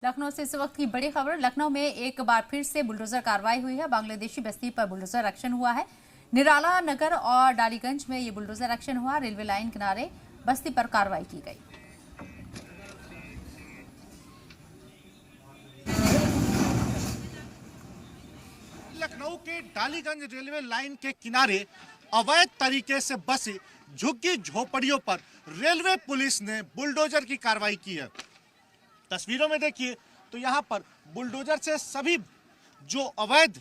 लखनऊ से इस वक्त की बड़ी खबर। लखनऊ में एक बार फिर से बुलडोजर कार्रवाई हुई है। बांग्लादेशी बस्ती पर बुलडोजर एक्शन हुआ है। निराला नगर और डालीगंज में ये बुलडोजर एक्शन हुआ। रेलवे लाइन किनारे बस्ती पर कार्रवाई की गई। लखनऊ के डालीगंज रेलवे लाइन के किनारे अवैध तरीके से बसी झुग्गी झोपड़ियों पर रेलवे पुलिस ने बुलडोजर की कार्रवाई की है। तस्वीरों में देखिए तो यहाँ पर बुलडोजर से सभी जो अवैध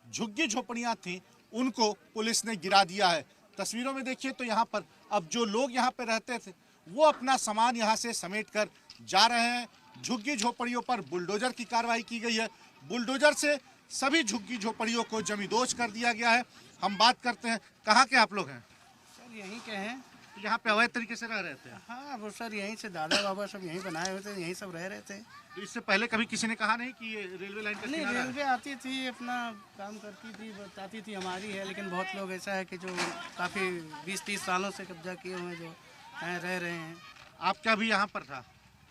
झुग्गी झोपड़ियाँ थीं उनको पुलिस ने गिरा दिया है। तस्वीरों में देखिए तो यहाँ पर अब जो लोग यहाँ पर रहते थे वो अपना सामान यहाँ से समेट कर जा रहे हैं। झुग्गी झोपड़ियों पर बुलडोजर की कार्रवाई की गई है। बुलडोजर से सभी झुग्गी झोपड़ियों को जमींदोज कर दिया गया है। हम बात करते हैं, कहाँ के आप लोग हैं? सर यहीं के हैं। यहाँ पे अवैध तरीके से रह रहे थे? हाँ वो सर यहीं से दादा बाबा सब यहीं बनाए हुए थे, यहीं सब रह रहे थे। तो इससे पहले कभी किसी ने कहा नहीं कि ये रेलवे लाइन का नहीं, किनारा है? रेलवे आती थी, अपना काम करती थी, बताती थी हमारी है, लेकिन बहुत लोग ऐसा है कि जो काफ़ी 20-30 सालों से कब्जा किए हुए जो हैं रह रहे हैं। आपका भी यहाँ पर था?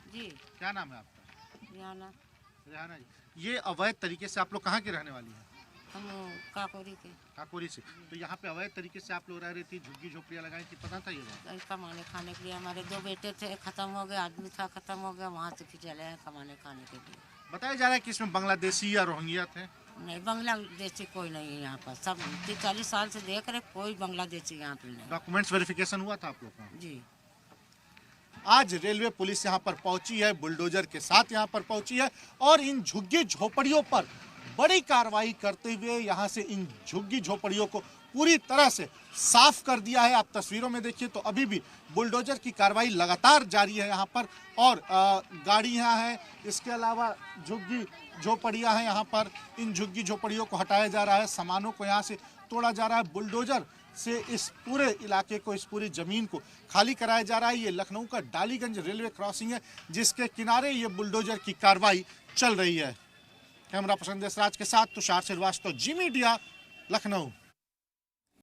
जी। क्या नाम है आपका? रियाना। रिहाना जी, ये अवैध तरीके से आप लोग कहाँ के रहने वाली हैं? हम काकोरी के। काकोरी से। तो यहाँ पे अवैध तरीके से आप लोग रह रही थी, झुग्गी झोपड़ियाँ लगाई थी, पता था ये बात? कमाने खाने के लिए हमारे 2 बेटे थे, खत्म हो गए, आदमी था खत्म हो गया, वहाँ से फिर चले आए कमाने खाने के लिए। बताया जा रहा है कि इसमें बांग्लादेशी या रोहिंग्या थे? नहीं, बांग्लादेशी कोई नहीं है यहाँ पर। सब 40 साल से देख रहे, कोई बांग्लादेशी यहाँ पे नहीं। डॉक्यूमेंट्स वेरिफिकेशन हुआ था आप लोग का? जी। आज रेलवे पुलिस यहाँ पर पहुंची है, बुलडोजर के साथ यहाँ पर पहुंची है और इन झुग्गी झोपड़ियों पर बड़ी कार्रवाई करते हुए यहाँ से इन झुग्गी झोपड़ियों को पूरी तरह से साफ कर दिया है। आप तस्वीरों में देखिए तो अभी भी बुलडोजर की कार्रवाई लगातार जारी है यहाँ पर और गाड़ी यहाँ है। इसके अलावा झुग्गी झोपड़ियाँ हैं यहाँ पर, इन झुग्गी झोपड़ियों को हटाया जा रहा है, सामानों को यहाँ से तोड़ा जा रहा है। बुलडोजर से इस पूरे इलाके को, इस पूरी जमीन को खाली कराया जा रहा है। ये लखनऊ का डालीगंज रेलवे क्रॉसिंग है जिसके किनारे ये बुलडोजर की कार्रवाई चल रही है। कैमरा पर्सन देशराज के साथ तुषार श्रीवास्तव, जी मीडिया, लखनऊ।